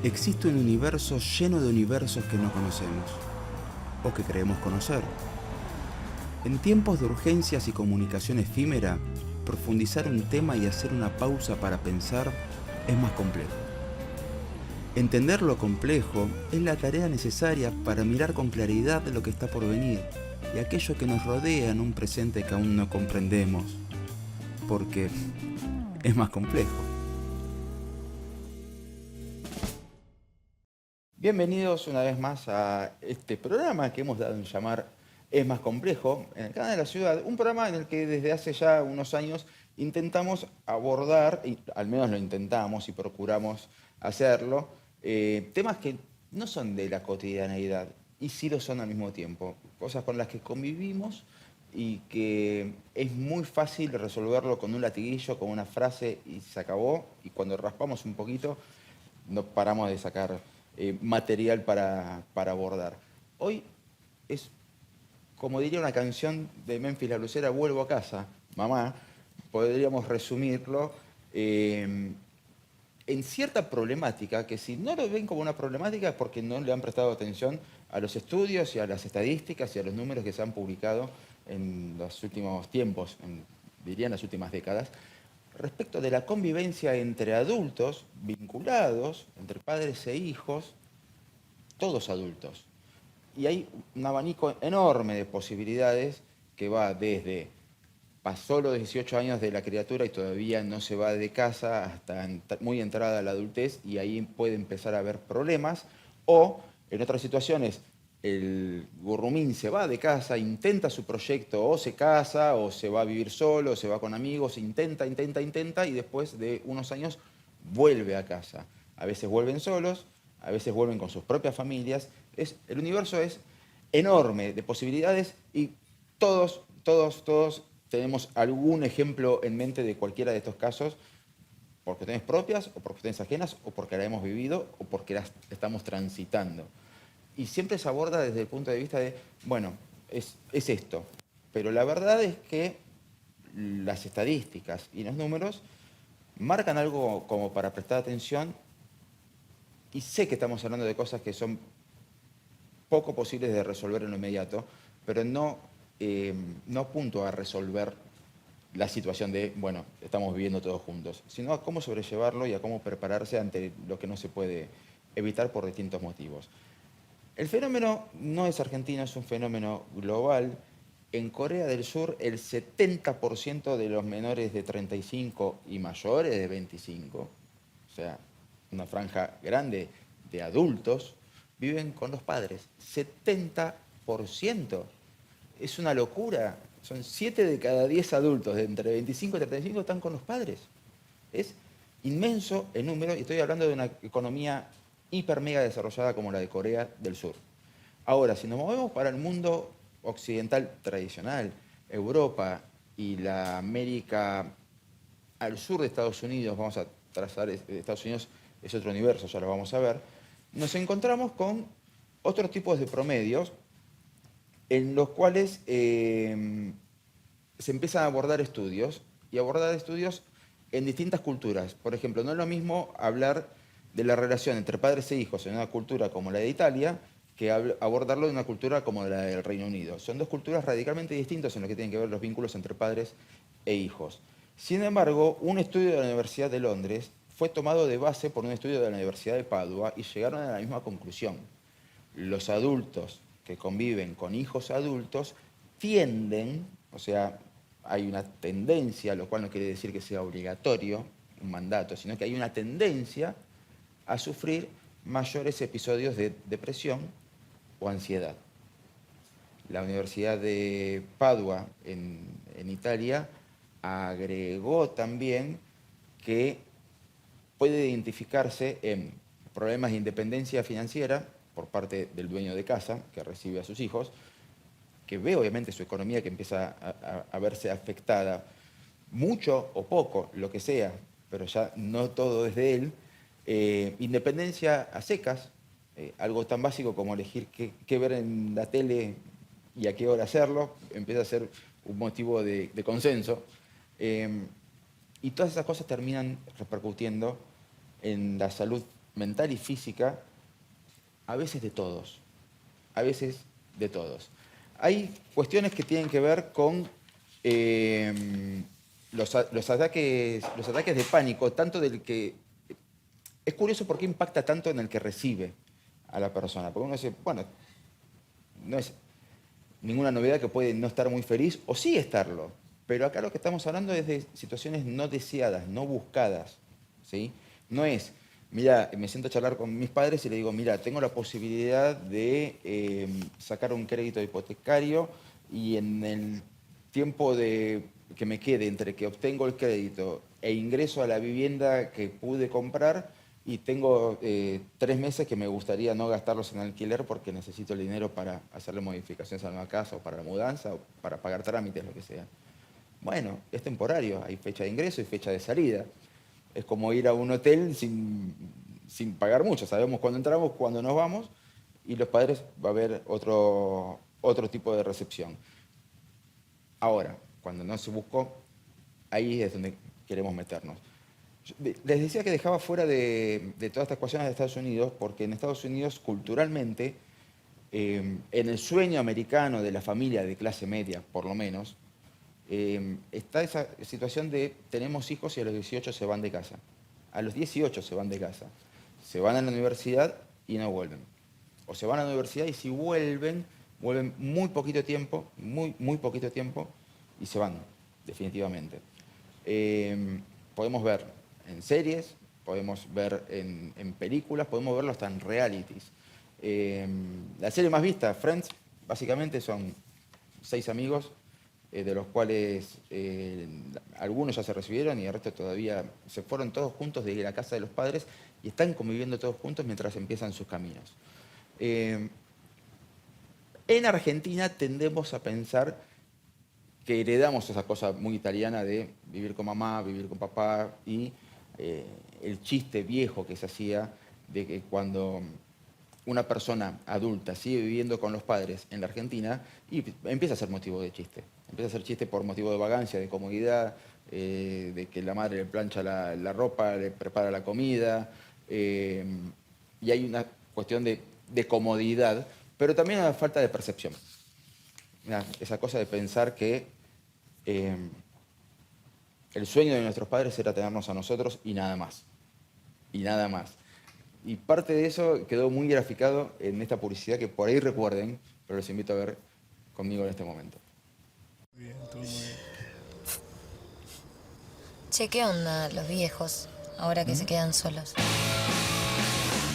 Existe un universo lleno de universos que no conocemos, o que creemos conocer. En tiempos de urgencias y comunicación efímera, profundizar un tema y hacer una pausa para pensar es más complejo. Entender lo complejo es la tarea necesaria para mirar con claridad lo que está por venir y aquello que nos rodea en un presente que aún no comprendemos, porque es más complejo. Bienvenidos una vez más a este programa que hemos dado en llamar Es Más Complejo, en el canal de la ciudad, un programa en el que desde hace ya unos años intentamos abordar, y al menos lo intentamos y procuramos hacerlo, temas que no son de la cotidianeidad y sí lo son al mismo tiempo, cosas con las que convivimos y que es muy fácil resolverlo con un latiguillo, con una frase y se acabó, y cuando raspamos un poquito no paramos de sacar material para abordar. Hoy es, como diría una canción de Memphis La Lucera, vuelvo a casa, mamá, podríamos resumirlo en cierta problemática, que si no lo ven como una problemática es porque no le han prestado atención a los estudios y a las estadísticas y a los números que se han publicado en los últimos tiempos, diría en las últimas décadas, respecto de la convivencia entre adultos vinculados, entre padres e hijos, todos adultos. Y hay un abanico enorme de posibilidades que va desde pasó los 18 años de la criatura y todavía no se va de casa hasta muy entrada la adultez, y ahí puede empezar a haber problemas. O en otras situaciones el gurrumín se va de casa, intenta su proyecto, o se casa, o se va a vivir solo, o se va con amigos, intenta, y después de unos años vuelve a casa. A veces vuelven solos, a veces vuelven con sus propias familias. El universo es enorme de posibilidades y todos tenemos algún ejemplo en mente de cualquiera de estos casos, por cuestiones propias o por cuestiones ajenas, o porque la hemos vivido o porque las estamos transitando. Y siempre se aborda desde el punto de vista de, bueno, es esto. Pero la verdad es que las estadísticas y los números marcan algo como para prestar atención, y sé que estamos hablando de cosas que son poco posibles de resolver en lo inmediato, pero no apunto a resolver la situación de, bueno, estamos viviendo todos juntos, sino a cómo sobrellevarlo y a cómo prepararse ante lo que no se puede evitar por distintos motivos. El fenómeno no es argentino, es un fenómeno global. En Corea del Sur, el 70% de los menores de 35 y mayores de 25, o sea, una franja grande de adultos, viven con los padres. 70%. Es una locura. Son 7 de cada 10 adultos de entre 25 y 35 están con los padres. Es inmenso el número, y estoy hablando de una economía hiper mega desarrollada como la de Corea del Sur. Ahora, si nos movemos para el mundo occidental tradicional, Europa y la América al sur de Estados Unidos, vamos a trazar, Estados Unidos es otro universo, ya lo vamos a ver, nos encontramos con otros tipos de promedios en los cuales se empiezan a abordar estudios, y abordar estudios en distintas culturas. Por ejemplo, no es lo mismo hablar de la relación entre padres e hijos en una cultura como la de Italia que abordarlo en una cultura como la del Reino Unido. Son dos culturas radicalmente distintas en lo que tienen que ver los vínculos entre padres e hijos. Sin embargo, un estudio de la Universidad de Londres fue tomado de base por un estudio de la Universidad de Padua y llegaron a la misma conclusión. Los adultos que conviven con hijos adultos tienden, o sea, hay una tendencia, lo cual no quiere decir que sea obligatorio, un mandato, sino que hay una tendencia a sufrir mayores episodios de depresión o ansiedad. La Universidad de Padua en Italia agregó también que puede identificarse en problemas de independencia financiera por parte del dueño de casa que recibe a sus hijos, que ve obviamente su economía que empieza a verse afectada, mucho o poco, lo que sea, pero ya no todo es de él. Independencia a secas, algo tan básico como elegir qué ver en la tele y a qué hora hacerlo, empieza a ser un motivo de consenso. Y todas esas cosas terminan repercutiendo en la salud mental y física, a veces de todos. A veces de todos. Hay cuestiones que tienen que ver con los ataques de pánico, tanto del que... Es curioso por qué impacta tanto en el que recibe a la persona. Porque uno dice, bueno, no es ninguna novedad que puede no estar muy feliz, o sí estarlo. Pero acá lo que estamos hablando es de situaciones no deseadas, no buscadas, ¿sí? No es, mira, me siento a charlar con mis padres y le digo, mira, tengo la posibilidad de sacar un crédito hipotecario y en el tiempo que me quede entre que obtengo el crédito e ingreso a la vivienda que pude comprar, y tengo 3 meses que me gustaría no gastarlos en alquiler porque necesito el dinero para hacerle modificaciones a la casa o para la mudanza o para pagar trámites, lo que sea. Bueno, es temporario, hay fecha de ingreso y fecha de salida. Es como ir a un hotel sin pagar mucho. Sabemos cuándo entramos, cuándo nos vamos, y los padres va a haber otro tipo de recepción. Ahora, cuando no se buscó, ahí es donde queremos meternos. Les decía que dejaba fuera de todas estas cuestiones de Estados Unidos, porque en Estados Unidos, culturalmente, en el sueño americano de la familia de clase media, por lo menos, está esa situación de tenemos hijos y a los 18 se van de casa. A los 18 se van de casa. Se van a la universidad y no vuelven. O se van a la universidad y si vuelven, vuelven muy poquito tiempo, muy poquito tiempo, y se van, definitivamente. Podemos ver en series, podemos ver en películas, podemos verlo hasta en realities. La serie más vista, Friends, básicamente son 6 amigos, de los cuales algunos ya se recibieron y el resto todavía se fueron todos juntos de la casa de los padres y están conviviendo todos juntos mientras empiezan sus caminos. En Argentina tendemos a pensar que heredamos esa cosa muy italiana de vivir con mamá, vivir con papá, y el chiste viejo que se hacía de que cuando una persona adulta sigue viviendo con los padres en la Argentina, y empieza a ser motivo de chiste. Empieza a ser chiste por motivo de vagancia, de comodidad, de que la madre le plancha la ropa, le prepara la comida, y hay una cuestión de comodidad, pero también una falta de percepción. Esa cosa de pensar que el sueño de nuestros padres era tenernos a nosotros y nada más. Y nada más. Y parte de eso quedó muy graficado en esta publicidad que por ahí recuerden, pero los invito a ver conmigo en este momento. Muy bien, todo muy bien. Che, ¿qué onda los viejos ahora que se quedan solos?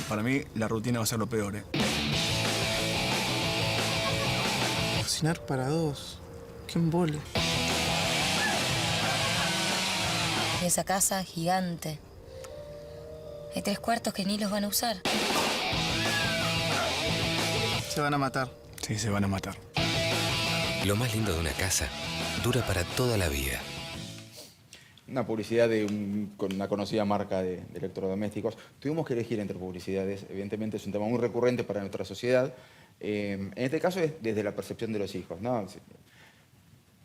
Para mí, la rutina va a ser lo peor, ¿eh? Cocinar para 2. ¡Qué embole! Y esa casa gigante. Hay 3 cuartos que ni los van a usar. Se van a matar. Sí, se van a matar. Lo más lindo de una casa dura para toda la vida. Una publicidad con una conocida marca de electrodomésticos. Tuvimos que elegir entre publicidades. Evidentemente es un tema muy recurrente para nuestra sociedad. En este caso es desde la percepción de los hijos, ¿no?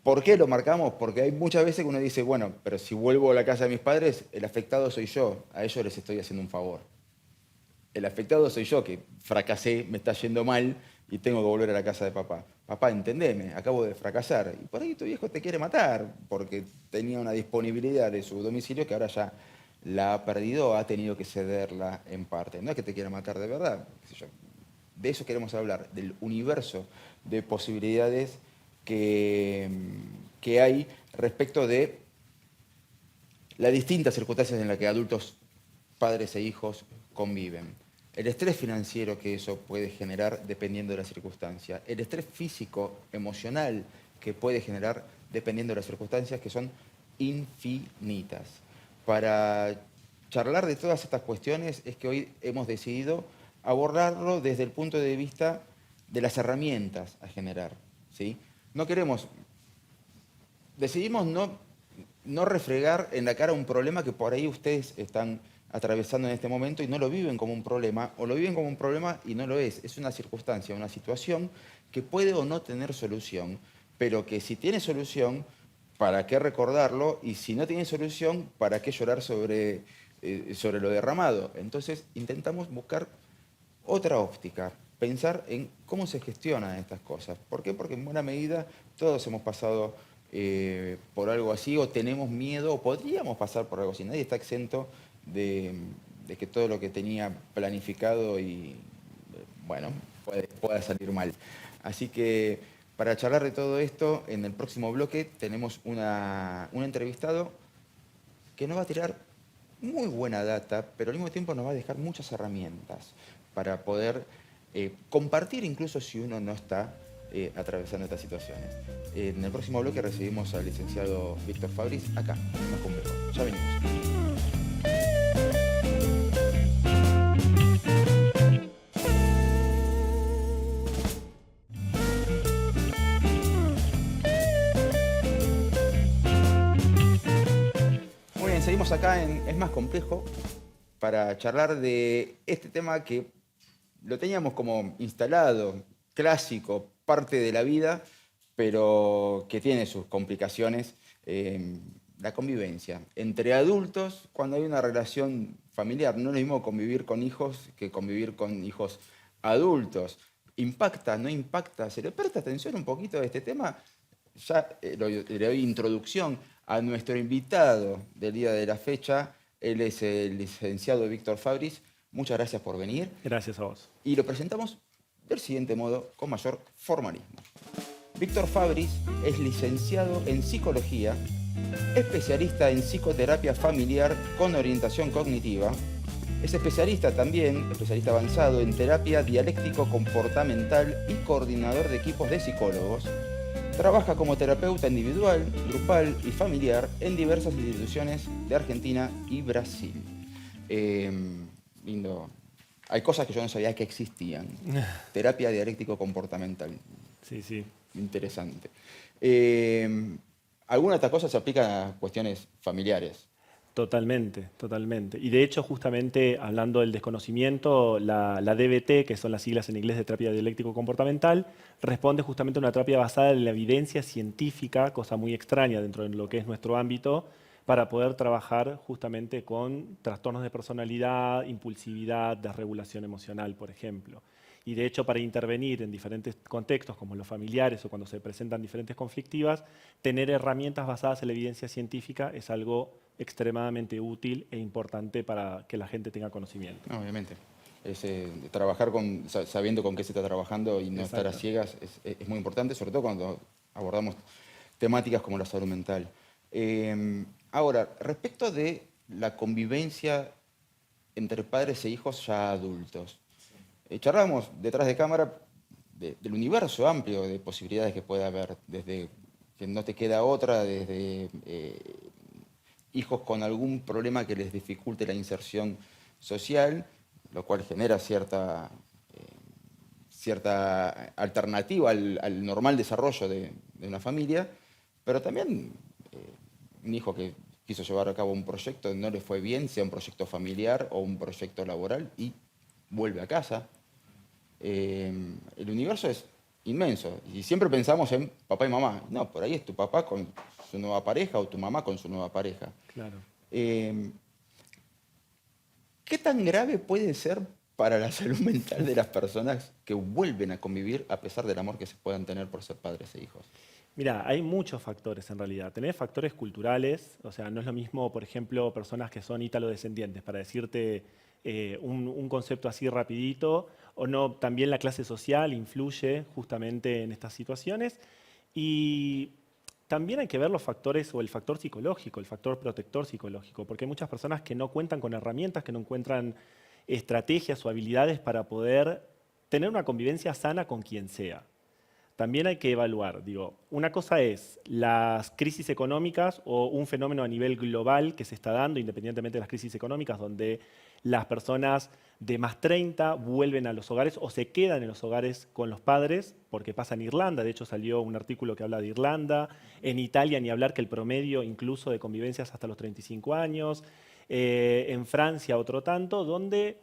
¿Por qué lo marcamos? Porque hay muchas veces que uno dice, bueno, pero si vuelvo a la casa de mis padres, el afectado soy yo. A ellos les estoy haciendo un favor. El afectado soy yo, que fracasé, me está yendo mal y tengo que volver a la casa de papá. Papá, entendeme, acabo de fracasar. Y por ahí tu viejo te quiere matar porque tenía una disponibilidad de su domicilio que ahora ya la ha perdido o ha tenido que cederla en parte. No es que te quiera matar de verdad. Qué sé yo. De eso queremos hablar, del universo de posibilidades que hay respecto de las distintas circunstancias en las que adultos, padres e hijos conviven. El estrés financiero que eso puede generar dependiendo de la circunstancia. El estrés físico, emocional que puede generar dependiendo de las circunstancias, que son infinitas. Para charlar de todas estas cuestiones es que hoy hemos decidido abordarlo desde el punto de vista de las herramientas a generar, ¿sí? No queremos, decidimos no refregar en la cara un problema que por ahí ustedes están atravesando en este momento y no lo viven como un problema, o lo viven como un problema y no lo es. Es una circunstancia, una situación que puede o no tener solución, pero que si tiene solución, ¿para qué recordarlo? Y si no tiene solución, ¿para qué llorar sobre sobre lo derramado. Entonces intentamos buscar otra óptica, pensar en cómo se gestionan estas cosas. ¿Por qué? Porque en buena medida todos hemos pasado por algo así, o tenemos miedo, o podríamos pasar por algo así. Nadie está exento de que todo lo que tenía planificado y, bueno, pueda salir mal. Así que para charlar de todo esto, en el próximo bloque tenemos un entrevistado que nos va a tirar muy buena data, pero al mismo tiempo nos va a dejar muchas herramientas para poder compartir, incluso si uno no está atravesando estas situaciones. En el próximo bloque recibimos al licenciado Víctor Fabris, acá, en Más Complejo. Ya venimos. Muy bien, seguimos acá en Es Más Complejo para charlar de este tema que lo teníamos como instalado, clásico, parte de la vida, pero que tiene sus complicaciones, la convivencia entre adultos cuando hay una relación familiar. No es lo mismo convivir con hijos que convivir con hijos adultos. ¿Impacta? ¿No impacta? ¿Se le presta atención un poquito a este tema? Ya le doy introducción a nuestro invitado del día de la fecha. Él es el licenciado Víctor Fabris. Muchas gracias por venir. Gracias a vos. Y lo presentamos del siguiente modo, con mayor formalismo. Víctor Fabris es licenciado en psicología, especialista en psicoterapia familiar con orientación cognitiva. Es especialista también, especialista avanzado en terapia dialéctico-comportamental y coordinador de equipos de psicólogos. Trabaja como terapeuta individual, grupal y familiar en diversas instituciones de Argentina y Brasil. Lindo. Hay cosas que yo no sabía que existían. Terapia dialéctico-comportamental. Sí, sí. Interesante. Algunas de estas cosas se aplican a cuestiones familiares. Totalmente, totalmente. Y de hecho, justamente hablando del desconocimiento, la DBT, que son las siglas en inglés de terapia dialéctico-comportamental, responde justamente a una terapia basada en la evidencia científica, cosa muy extraña dentro de lo que es nuestro ámbito, para poder trabajar justamente con trastornos de personalidad, impulsividad, desregulación emocional, por ejemplo. Y de hecho, para intervenir en diferentes contextos, como los familiares o cuando se presentan diferentes conflictivas, tener herramientas basadas en la evidencia científica es algo extremadamente útil e importante para que la gente tenga conocimiento. No, obviamente. Trabajar sabiendo con qué se está trabajando y no estar a ciegas es muy importante, sobre todo cuando abordamos temáticas como la salud mental. Ahora, respecto de la convivencia entre padres e hijos ya adultos, charlábamos detrás de cámara del universo amplio de posibilidades que puede haber, desde que no te queda otra, desde hijos con algún problema que les dificulte la inserción social, lo cual genera cierta alternativa al normal desarrollo de una familia, pero también un hijo que quiso llevar a cabo un proyecto, no le fue bien, sea un proyecto familiar o un proyecto laboral, y vuelve a casa. El universo es inmenso y siempre pensamos en papá y mamá. No, por ahí es tu papá con su nueva pareja o tu mamá con su nueva pareja. Claro. ¿Qué tan grave puede ser para la salud mental de las personas que vuelven a convivir a pesar del amor que se puedan tener por ser padres e hijos? Mira, hay muchos factores en realidad. Tenés factores culturales, o sea, no es lo mismo, por ejemplo, personas que son ítalo-descendientes, para decirte un concepto así rapidito, o no, también la clase social influye justamente en estas situaciones. Y también hay que ver los factores o el factor psicológico, el factor protector psicológico, porque hay muchas personas que no cuentan con herramientas, que no encuentran estrategias o habilidades para poder tener una convivencia sana con quien sea. También hay que evaluar, digo, una cosa es las crisis económicas o un fenómeno a nivel global que se está dando, independientemente de las crisis económicas, donde las personas de más 30 vuelven a los hogares o se quedan en los hogares con los padres, porque pasa en Irlanda. De hecho, salió un artículo que habla de Irlanda. En Italia, ni hablar, que el promedio incluso de convivencias hasta los 35 años. En Francia, otro tanto, donde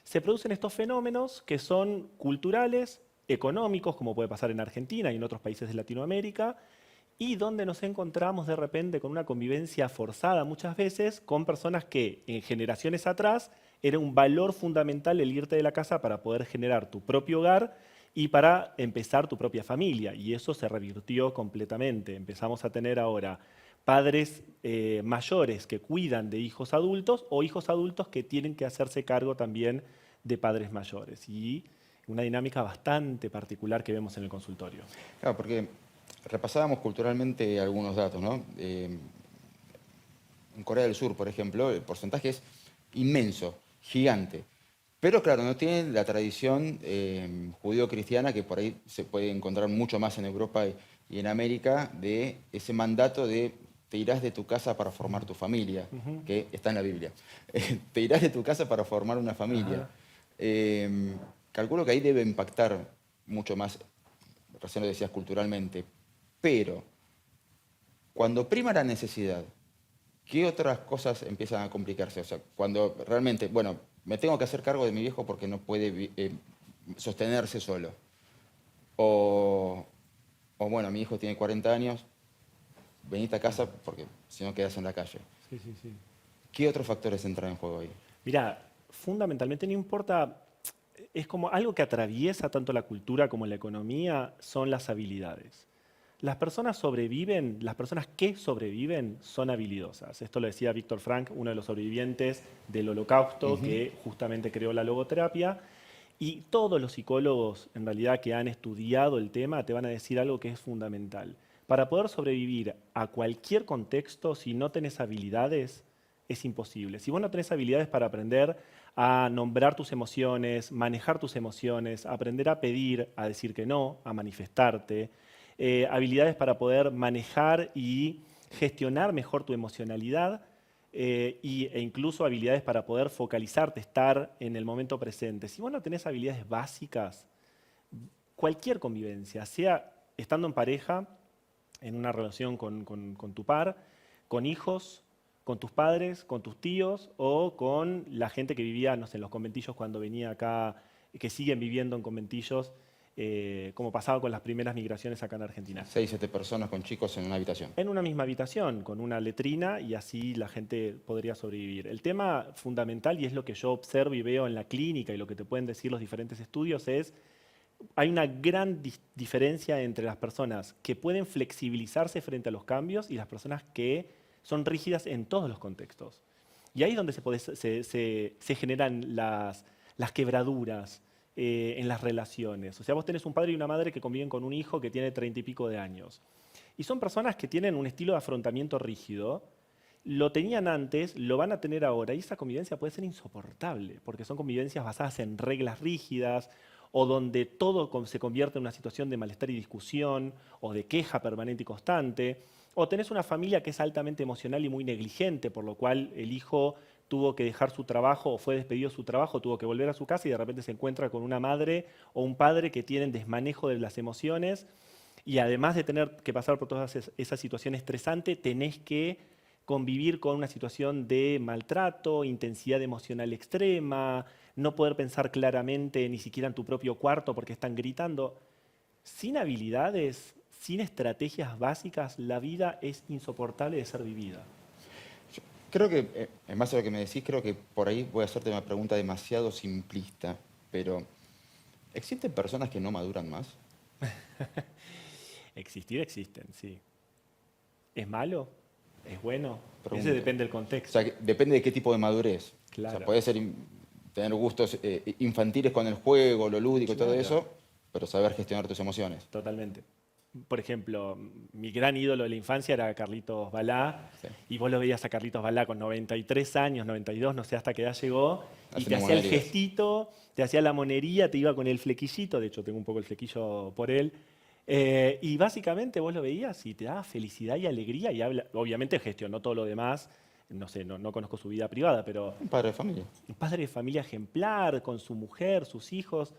se producen estos fenómenos que son culturales, económicos, como puede pasar en Argentina y en otros países de Latinoamérica, y donde nos encontramos de repente con una convivencia forzada muchas veces con personas que en generaciones atrás era un valor fundamental el irte de la casa para poder generar tu propio hogar y para empezar tu propia familia. Y eso se revirtió completamente. Empezamos a tener ahora padres mayores que cuidan de hijos adultos o hijos adultos que tienen que hacerse cargo también de padres mayores. Y una dinámica bastante particular que vemos en el consultorio. Claro, porque repasábamos culturalmente algunos datos, ¿no? En Corea del Sur, por ejemplo, el porcentaje es inmenso, gigante. Pero claro, no tienen la tradición judío-cristiana que por ahí se puede encontrar mucho más en Europa y en América, de ese mandato de te irás de tu casa para formar tu familia, que está en la Biblia. Te irás de tu casa para formar una familia. Calculo que ahí debe impactar mucho más, recién lo decías, culturalmente. Pero cuando prima la necesidad, ¿qué otras cosas empiezan a complicarse? O sea, cuando realmente, bueno, me tengo que hacer cargo de mi viejo porque no puede sostenerse solo. O bueno, mi hijo tiene 40 años, venite a casa porque si no quedas en la calle. Sí, sí, sí. ¿Qué otros factores entran en juego ahí? Mira, fundamentalmente no importa, es como algo que atraviesa tanto la cultura como la economía, son las habilidades. Las personas sobreviven, las personas que sobreviven son habilidosas. Esto lo decía Víctor Frank, uno de los sobrevivientes del Holocausto, que justamente creó la logoterapia. Y todos los psicólogos, en realidad, que han estudiado el tema, te van a decir algo que es fundamental. Para poder sobrevivir a cualquier contexto, si no tenés habilidades, es imposible. Si vos no tenés habilidades para aprender a nombrar tus emociones, manejar tus emociones, aprender a pedir, a decir que no, a manifestarte, habilidades para poder manejar y gestionar mejor tu emocionalidad e incluso habilidades para poder focalizarte, estar en el momento presente. Si vos no tenés habilidades básicas, cualquier convivencia, sea estando en pareja, en una relación con tu par, con hijos, con tus padres, con tus tíos o con la gente que vivía, no sé, en los conventillos cuando venía acá, que siguen viviendo en conventillos, como pasaba con las primeras migraciones acá en Argentina. 6, 7 personas con chicos en una habitación. En una misma habitación, con una letrina, y así la gente podría sobrevivir. El tema fundamental, y es lo que yo observo y veo en la clínica y lo que te pueden decir los diferentes estudios, es hay una gran diferencia entre las personas que pueden flexibilizarse frente a los cambios y las personas que son rígidas en todos los contextos. Y ahí es donde se generan las quebraduras en las relaciones. O sea, vos tenés un padre y una madre que conviven con un hijo que tiene 30 y pico de años. Y son personas que tienen un estilo de afrontamiento rígido, lo tenían antes, lo van a tener ahora, y esa convivencia puede ser insoportable, porque son convivencias basadas en reglas rígidas, o donde todo se convierte en una situación de malestar y discusión, o de queja permanente y constante, o tenés una familia que es altamente emocional y muy negligente, por lo cual el hijo tuvo que dejar su trabajo o fue despedido de su trabajo, tuvo que volver a su casa y de repente se encuentra con una madre o un padre que tienen desmanejo de las emociones, y además de tener que pasar por todas esas situaciones estresantes, tenés que convivir con una situación de maltrato, intensidad emocional extrema, no poder pensar claramente ni siquiera en tu propio cuarto porque están gritando. Sin habilidades, sin estrategias básicas, la vida es insoportable de ser vivida. Yo creo que, en base a lo que me decís, creo que por ahí voy a hacerte una pregunta demasiado simplista, pero ¿existen personas que no maduran más? Existir existen, sí. ¿Es malo? ¿Es bueno? Pregunta. Ese depende del O contexto. sea, depende de qué tipo de madurez. Claro. O sea, puede ser tener gustos infantiles con el juego, lo lúdico y todo Claro. eso, pero saber gestionar tus emociones. Totalmente. Por ejemplo, mi gran ídolo de la infancia era Carlitos Balá, Sí. y vos lo veías a Carlitos Balá con 93 años, 92, no sé hasta qué edad llegó, y te Haciendo hacía el monerías. gestito, te hacía la monería, te iba con el flequillito, de hecho tengo un poco el flequillo por él, y básicamente vos lo veías y te daba felicidad y alegría, y obviamente gestionó todo lo demás, no sé, no conozco su vida privada, pero Un padre de familia. un padre de familia ejemplar, con su mujer, sus hijos,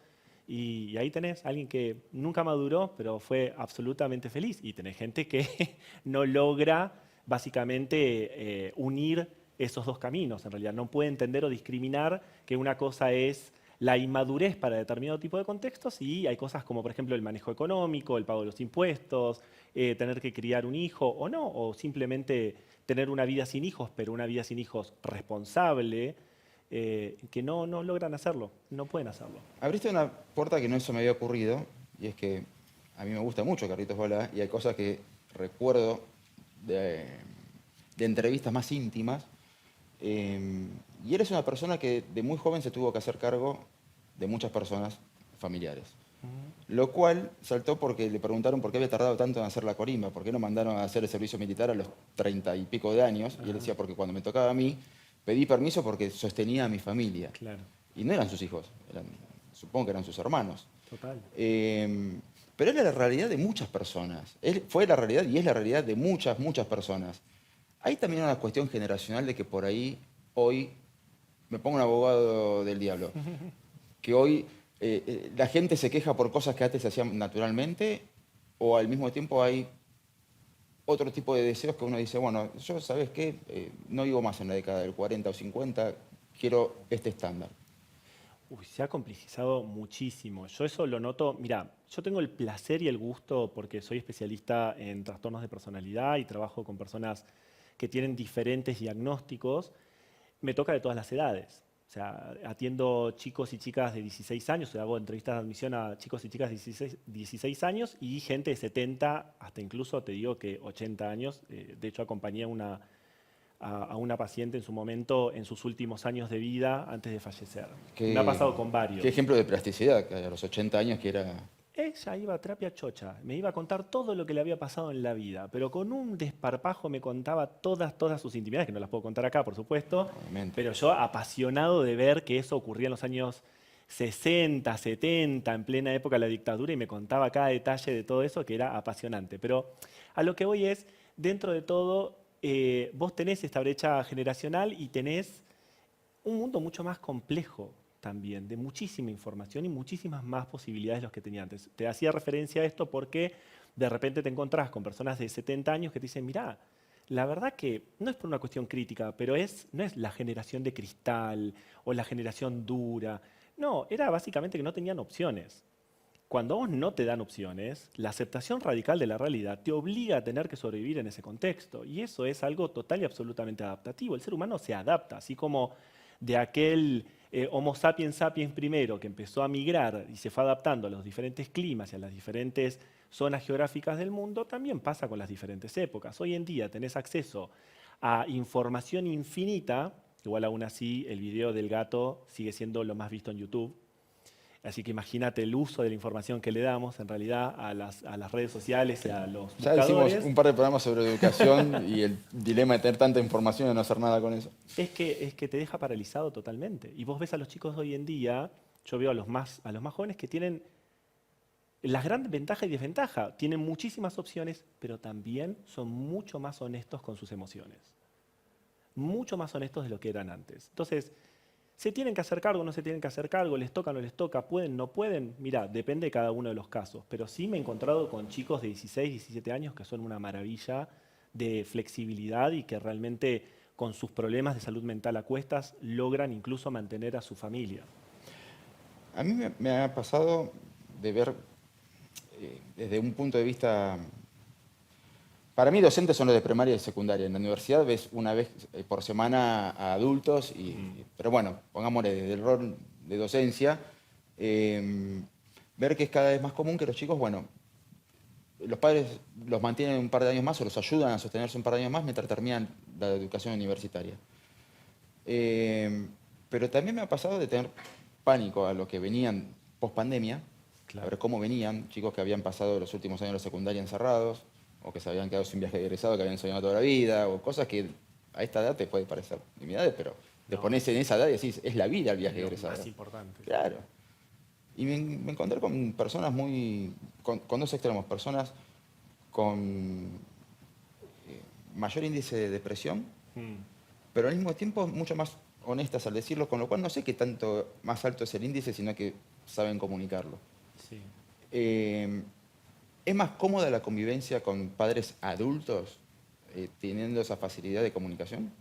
y ahí tenés a alguien que nunca maduró, pero fue absolutamente feliz. Y tenés gente que no logra básicamente unir esos dos caminos. En realidad no puede entender o discriminar que una cosa es la inmadurez para determinado tipo de contextos y hay cosas como, por ejemplo, el manejo económico, el pago de los impuestos, tener que criar un hijo o no, o simplemente tener una vida sin hijos, pero una vida sin hijos responsable, que no logran hacerlo, no pueden hacerlo. Abriste una puerta que no se me había ocurrido, y es que a mí me gusta mucho Carlitos Balá, y hay cosas que recuerdo de entrevistas más íntimas, y eres una persona que de muy joven se tuvo que hacer cargo de muchas personas familiares. Lo cual saltó porque le preguntaron por qué había tardado tanto en hacer la corimba, por qué no mandaron a hacer el servicio militar a los 30 y pico de años, y él decía, porque cuando me tocaba a mí, pedí permiso porque sostenía a mi familia. Claro, Y no eran sus hijos, supongo que eran sus hermanos. total. Pero era la realidad de muchas personas. Él fue la realidad y es la realidad de muchas, muchas personas. Hay también una cuestión generacional de que por ahí, hoy, me pongo un abogado del diablo, que hoy la gente se queja por cosas que antes se hacían naturalmente, o al mismo tiempo hay otro tipo de deseos que uno dice, bueno, yo, ¿sabes qué? No vivo más en la década del 40 o 50, quiero este estándar. Uy, se ha complejizado muchísimo. Yo eso lo noto. Mira, yo tengo el placer y el gusto porque soy especialista en trastornos de personalidad y trabajo con personas que tienen diferentes diagnósticos. Me toca de todas las edades. O sea, atiendo chicos y chicas de 16 años, o hago entrevistas de admisión a chicos y chicas de 16 años y gente de 70, hasta incluso te digo que 80 años. De hecho, acompañé a una paciente en su momento, en sus últimos años de vida, antes de fallecer. Me ha pasado con varios. Qué ejemplo de plasticidad, que a los 80 años que era... Ella iba a terapia chocha, me iba a contar todo lo que le había pasado en la vida, pero con un desparpajo me contaba todas sus intimidades, que no las puedo contar acá, por supuesto, Obviamente. pero yo apasionado de ver que eso ocurría en los años 60, 70, en plena época de la dictadura, y me contaba cada detalle de todo eso, que era apasionante. Pero a lo que voy es, dentro de todo, vos tenés esta brecha generacional y tenés un mundo mucho más complejo también, de muchísima información y muchísimas más posibilidades de los que tenía antes. Te hacía referencia a esto porque de repente te encontrás con personas de 70 años que te dicen, mirá, la verdad que no es por una cuestión crítica, pero no es la generación de cristal o la generación dura. No, era básicamente que no tenían opciones. Cuando a vos no te dan opciones, la aceptación radical de la realidad te obliga a tener que sobrevivir en ese contexto. Y eso es algo total y absolutamente adaptativo. El ser humano se adapta, así como de aquel Homo sapiens sapiens primero que empezó a migrar y se fue adaptando a los diferentes climas y a las diferentes zonas geográficas del mundo, también pasa con las diferentes épocas. Hoy en día tenés acceso a información infinita, igual aún así el video del gato sigue siendo lo más visto en YouTube. Así que imagínate el uso de la información que le damos en realidad a las redes sociales y a los Ya buscadores. hicimos un par de programas sobre educación y el dilema de tener tanta información y no hacer nada con eso. Es que te deja paralizado totalmente. Y vos ves a los chicos de hoy en día, yo veo a los más jóvenes que tienen las grandes ventajas y desventajas. Tienen muchísimas opciones, pero también son mucho más honestos con sus emociones. Mucho más honestos de lo que eran antes. Entonces, ¿se tienen que hacer cargo o no se tienen que hacer cargo? ¿Les toca o no les toca? ¿Pueden o no pueden? Mirá, depende de cada uno de los casos. Pero sí me he encontrado con chicos de 16, 17 años que son una maravilla de flexibilidad y que realmente con sus problemas de salud mental a cuestas logran incluso mantener a su familia. A mí me ha pasado de ver desde un punto de vista... Para mí docentes son los de primaria y secundaria. En la universidad ves una vez por semana a adultos, pero bueno, pongámosle del rol de docencia, ver que es cada vez más común que los chicos, bueno, los padres los mantienen un par de años más o los ayudan a sostenerse un par de años más mientras terminan la educación universitaria. Pero también me ha pasado de tener pánico a los que venían post pandemia, a ver cómo venían, chicos que habían pasado los últimos años de la secundaria encerrados, o que se habían quedado sin viaje de egresado, que habían soñado toda la vida, o cosas que a esta edad te puede parecer nimiedades, pero te pones en esa edad y decís, es la vida el viaje de egresado. Más importante. Claro. Y me encontré con personas con dos extremos, personas con mayor índice de depresión, pero al mismo tiempo mucho más honestas al decirlo, con lo cual no sé qué tanto más alto es el índice, sino que saben comunicarlo. Sí. ¿Es más cómoda la convivencia con padres adultos teniendo esa facilidad de comunicación?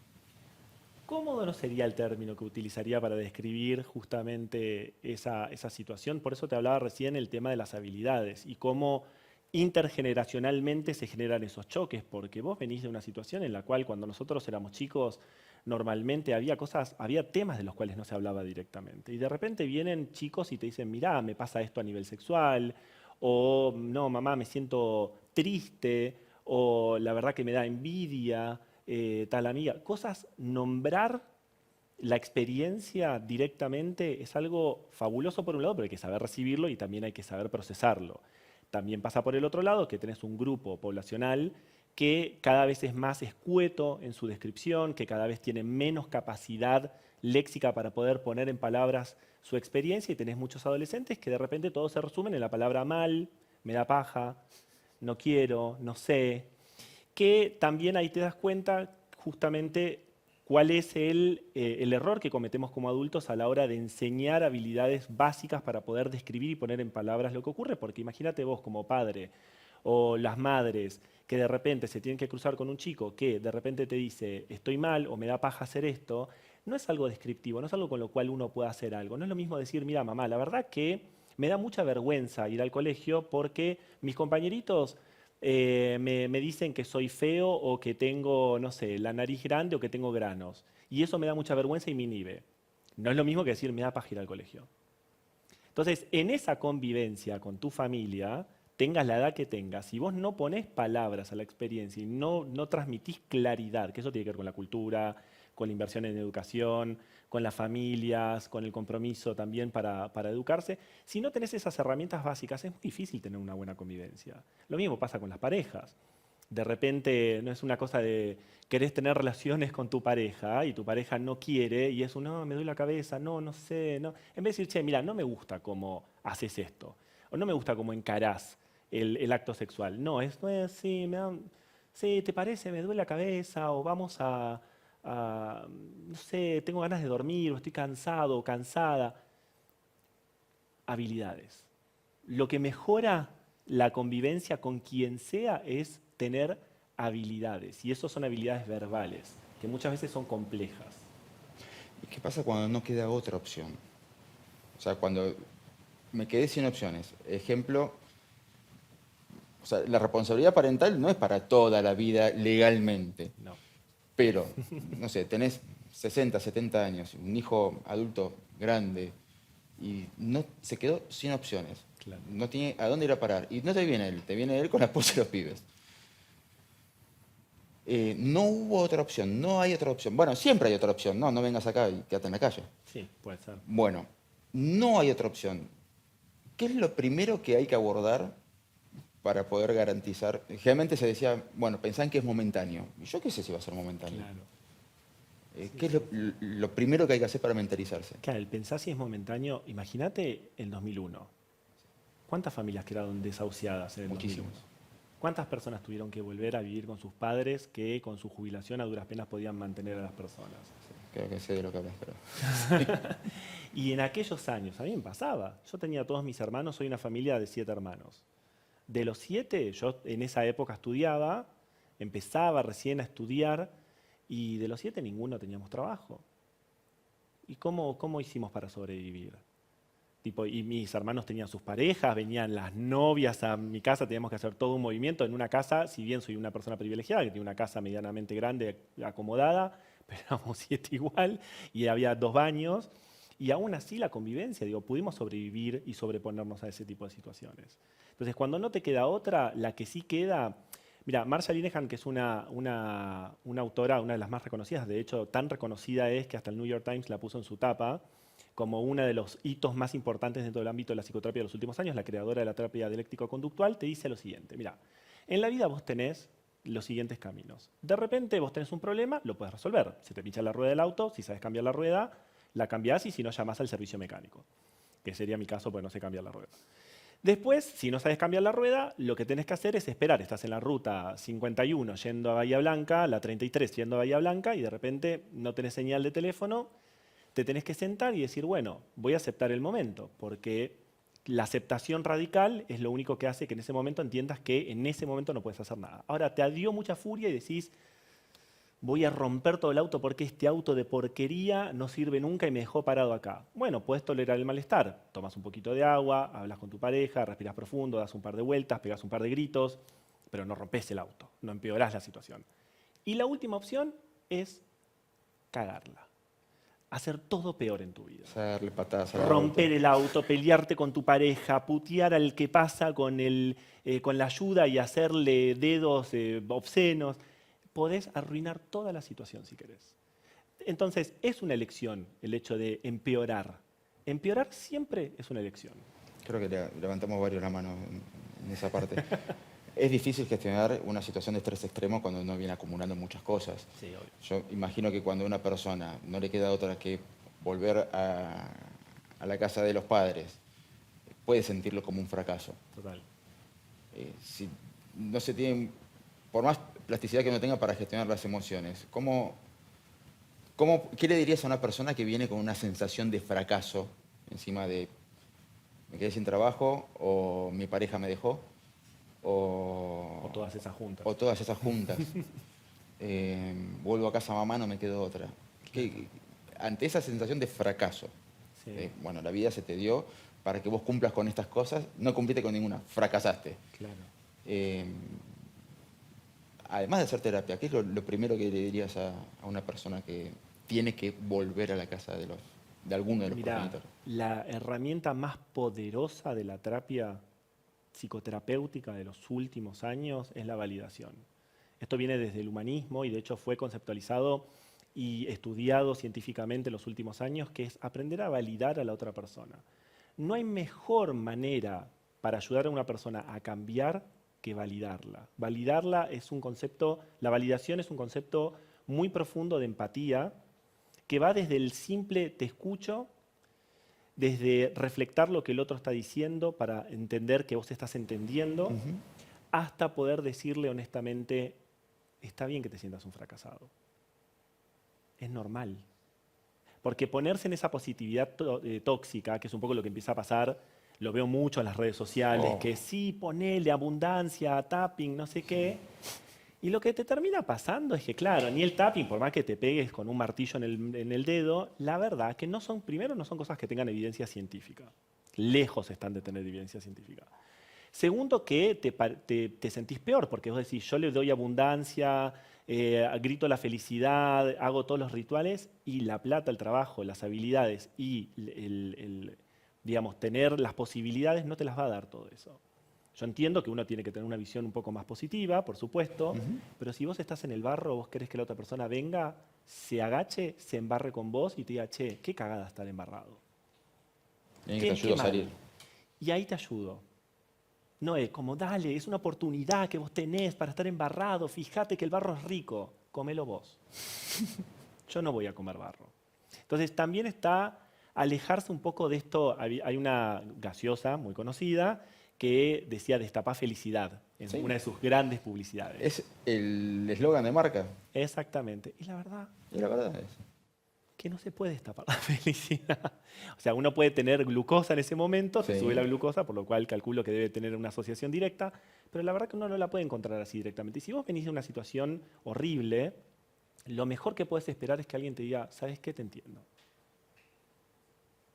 Cómodo no sería el término que utilizaría para describir justamente esa situación. Por eso te hablaba recién el tema de las habilidades y cómo intergeneracionalmente se generan esos choques, porque vos venís de una situación en la cual cuando nosotros éramos chicos normalmente había temas de los cuales no se hablaba directamente. Y de repente vienen chicos y te dicen, mirá, me pasa esto a nivel sexual, o no, mamá, me siento triste, o la verdad que me da envidia, tal amiga. Nombrar la experiencia directamente es algo fabuloso por un lado, pero hay que saber recibirlo y también hay que saber procesarlo. También pasa por el otro lado que tenés un grupo poblacional que cada vez es más escueto en su descripción, que cada vez tiene menos capacidad léxica para poder poner en palabras su experiencia, y tenés muchos adolescentes que de repente todo se resumen en la palabra mal, me da paja, no quiero, no sé, que también ahí te das cuenta justamente cuál es el error que cometemos como adultos a la hora de enseñar habilidades básicas para poder describir y poner en palabras lo que ocurre, porque imagínate vos como padre o las madres que de repente se tienen que cruzar con un chico que de repente te dice estoy mal o me da paja hacer esto, no es algo descriptivo, no es algo con lo cual uno pueda hacer algo. No es lo mismo decir, mira mamá, la verdad que me da mucha vergüenza ir al colegio porque mis compañeritos me dicen que soy feo o que tengo, no sé, la nariz grande o que tengo granos. Y eso me da mucha vergüenza y me inhibe. No es lo mismo que decir, me da paja ir al colegio. Entonces, en esa convivencia con tu familia, tengas la edad que tengas, si vos no ponés palabras a la experiencia y no transmitís claridad, que eso tiene que ver con la cultura, con la inversión en educación, con las familias, con el compromiso también para educarse. Si no tenés esas herramientas básicas, es muy difícil tener una buena convivencia. Lo mismo pasa con las parejas. De repente no es una cosa de querés tener relaciones con tu pareja y tu pareja no quiere y es un, no, me duele la cabeza, no, no sé. No. En vez de decir, che, mira, no me gusta cómo haces esto, o no me gusta cómo encarás el acto sexual. No, sí, sí, ¿te parece? Me duele la cabeza, o vamos no sé, tengo ganas de dormir, o estoy cansado o cansada. Habilidades. Lo que mejora la convivencia con quien sea es tener habilidades. Y eso son habilidades verbales, que muchas veces son complejas. ¿Y qué pasa cuando no queda otra opción? O sea, cuando me quedé sin opciones. Ejemplo, o sea, la responsabilidad parental no es para toda la vida legalmente. No. Pero, no sé, tenés 60, 70 años, un hijo adulto grande, y no, se quedó sin opciones. Claro. No tiene a dónde ir a parar. Y no te viene él con la esposa y los pibes. No hubo otra opción, no hay otra opción. Bueno, siempre hay otra opción, no vengas acá y quédate en la calle. Sí, puede ser. Bueno, no hay otra opción. ¿Qué es lo primero que hay que abordar para poder garantizar? Generalmente se decía, bueno, pensaban que es momentáneo. ¿Y yo qué sé si va a ser momentáneo? Claro. ¿Qué es lo primero que hay que hacer para mentalizarse? Claro, el pensar si es momentáneo, imagínate el 2001. ¿Cuántas familias quedaron desahuciadas en el 2001? Muchísimas. ¿Cuántas personas tuvieron que volver a vivir con sus padres que con su jubilación a duras penas podían mantener a las personas? Creo que sé de lo que hablas, pero... Y en aquellos años, a mí me pasaba. Yo tenía todos mis hermanos, soy una familia de 7 hermanos. De los 7, yo en esa época estudiaba, empezaba recién a estudiar, y de los 7 ninguno teníamos trabajo. ¿Y cómo hicimos para sobrevivir? Y mis hermanos tenían sus parejas, venían las novias a mi casa, teníamos que hacer todo un movimiento en una casa, si bien soy una persona privilegiada, que tiene una casa medianamente grande, acomodada, pero éramos 7 igual, y había 2 baños, y aún así la convivencia, pudimos sobrevivir y sobreponernos a ese tipo de situaciones. Entonces, cuando no te queda otra, la que sí queda... Mira, Marsha Linehan, que es una autora, una de las más reconocidas, de hecho, tan reconocida es que hasta el New York Times la puso en su tapa, como uno de los hitos más importantes dentro del ámbito de la psicoterapia de los últimos años, la creadora de la terapia dialéctico-conductual, te dice lo siguiente, mira, en la vida vos tenés los siguientes caminos. De repente vos tenés un problema, lo puedes resolver. Se te pincha la rueda del auto, si sabes cambiar la rueda, la cambiás, y si no, llamás al servicio mecánico, que sería mi caso porque no sé cambiar la rueda. Después, si no sabes cambiar la rueda, lo que tenés que hacer es esperar. Estás en la ruta 51 yendo a Bahía Blanca, la 33 yendo a Bahía Blanca, y de repente no tenés señal de teléfono, te tenés que sentar y decir, bueno, voy a aceptar el momento, porque la aceptación radical es lo único que hace que en ese momento entiendas que en ese momento no puedes hacer nada. Ahora, te dio mucha furia y decís, voy a romper todo el auto porque este auto de porquería no sirve nunca y me dejó parado acá. Bueno, puedes tolerar el malestar. Tomas un poquito de agua, hablas con tu pareja, respiras profundo, das un par de vueltas, pegas un par de gritos, pero no rompes el auto, no empeorás la situación. Y la última opción es cagarla. Hacer todo peor en tu vida. O sea, darle patadas a la Romper el auto, pelearte con tu pareja, putear al que pasa con la ayuda y hacerle dedos obscenos. Podés arruinar toda la situación si querés. Entonces, es una elección el hecho de empeorar. Empeorar siempre es una elección. Creo que levantamos varios la mano en esa parte. Es difícil gestionar una situación de estrés extremo cuando uno viene acumulando muchas cosas. Sí, obvio. Yo imagino que cuando a una persona no le queda otra que volver a la casa de los padres, puede sentirlo como un fracaso. Total. Si no se tiene, por más plasticidad que uno tenga para gestionar las emociones, ¿qué le dirías a una persona que viene con una sensación de fracaso encima de me quedé sin trabajo o mi pareja me dejó? O todas esas juntas. O todas esas juntas. Vuelvo a casa mamá, no me quedo otra. Ante esa sensación de fracaso, Sí. Bueno, la vida se te dio para que vos cumplas con estas cosas, no cumpliste con ninguna, fracasaste. Claro. Además de hacer terapia, ¿qué es lo primero que le dirías a una persona que tiene que volver a la casa de alguno de los Mirá, progenitores? la herramienta más poderosa de la terapia psicoterapéutica de los últimos años es la validación. Esto viene desde el humanismo y de hecho fue conceptualizado y estudiado científicamente en los últimos años, que es aprender a validar a la otra persona. No hay mejor manera para ayudar a una persona a cambiar que validarla. Validarla es un concepto, la validación es un concepto muy profundo de empatía que va desde el simple te escucho, desde reflectar lo que el otro está diciendo para entender que vos estás entendiendo, hasta poder decirle honestamente, está bien que te sientas un fracasado. Es normal. Porque ponerse en esa positividad tóxica, que es un poco lo que empieza a pasar, lo veo mucho en las redes sociales, que sí, ponele abundancia, tapping, no sé qué. Y lo que te termina pasando es que, claro, ni el tapping, por más que te pegues con un martillo en el dedo, la verdad que primero no son cosas que tengan evidencia científica. Lejos están de tener evidencia científica. Segundo, que te sentís peor, porque vos decís, yo le doy abundancia, grito la felicidad, hago todos los rituales, y la plata, el trabajo, las habilidades y digamos, tener las posibilidades no te las va a dar todo eso. Yo entiendo que uno tiene que tener una visión un poco más positiva, por supuesto, pero si vos estás en el barro, vos querés que la otra persona venga, se agache, se embarre con vos y te diga, che, qué cagada estar embarrado. Alguien que te ayude a mal. salir. Y ahí te ayudo. No es como, dale, es una oportunidad que vos tenés para estar embarrado, fíjate que el barro es rico, comelo vos. Yo no voy a comer barro. Entonces también está alejarse un poco de esto. Hay una gaseosa muy conocida que decía destapá felicidad en Sí. una de sus grandes publicidades. Es el eslogan de marca. Exactamente. Y la verdad Y la verdad es. que no se puede destapar la felicidad. O sea, uno puede tener glucosa en ese momento, se Sí. sube la glucosa, por lo cual calculo que debe tener una asociación directa, pero la verdad que uno no la puede encontrar así directamente. Y si vos venís de una situación horrible, lo mejor que puedes esperar es que alguien te diga, ¿sabes qué? Te entiendo.